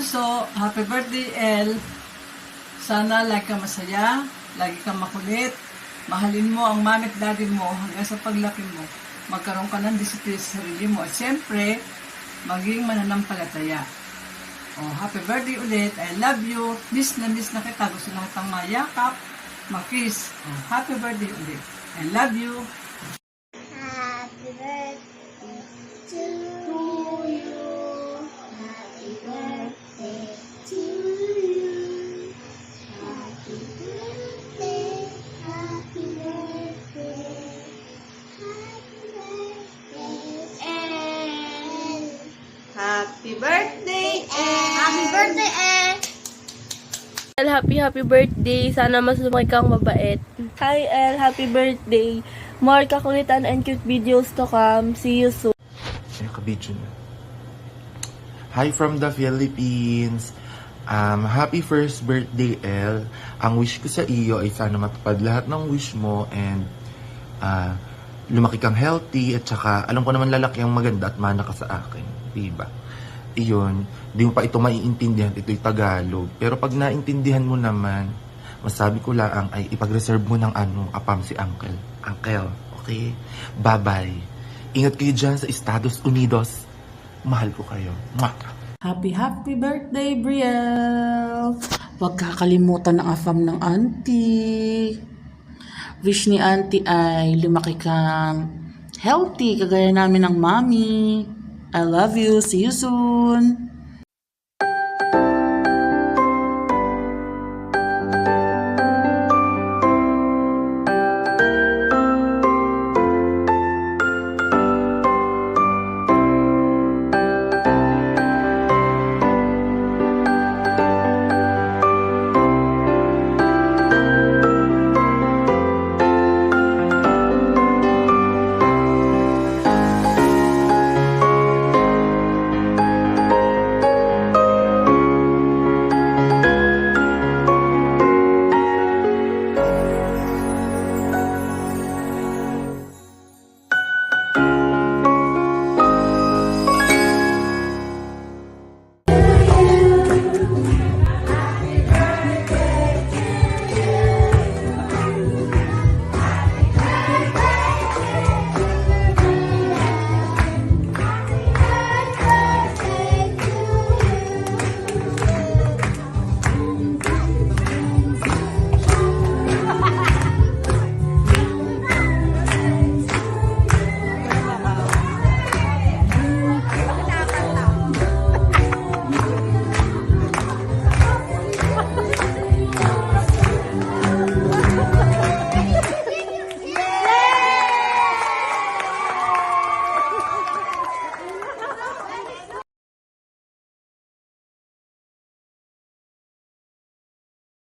Bunso, happy birthday, El. Sana lagi ka masaya, lagi kang makulit. Mahalin mo ang mami at daddy mo hanggang sa paglaki mo. Magkaroon ka ng disiplina sa sarili mo. At siyempre, maging mananampalataya. Oh, happy birthday ulit. I love you. Miss na kita. Gusto na kitang mayakap, makiss. Oh, happy birthday ulit. I love you. Happy birthday to you. Happy birthday to you. Happy birthday. Happy birthday. Happy birthday, El. Happy birthday, El. Happy birthday, El. Happy birthday. Sana mas lumaki kang mabait. Hi El, happy birthday. More kakulitan and cute videos to come. See you soon. Ay, kabidyo na. Hi from the Philippines. Happy first birthday, El. Ang wish ko sa iyo ay sana matupad lahat ng wish mo and lumaki kang healthy at saka alam ko naman lalaki ang maganda at mana ka sa akin. Diba? Iyon, di mo pa ito maiintindihan, ito'y Tagalog. Pero pag naintindihan mo naman, masabi ko lang ay ipag-reserve mo ng apam si Uncle. Uncle, okay? Bye-bye. Ingat kayo dyan sa Estados Unidos. Mahal ko kayo. Mwah! Happy birthday, Brielle! Huwag kakalimutan ang afam ng auntie. Wish ni auntie ay lumaki kang healthy, kagaya namin ng mommy. I love you. See you soon.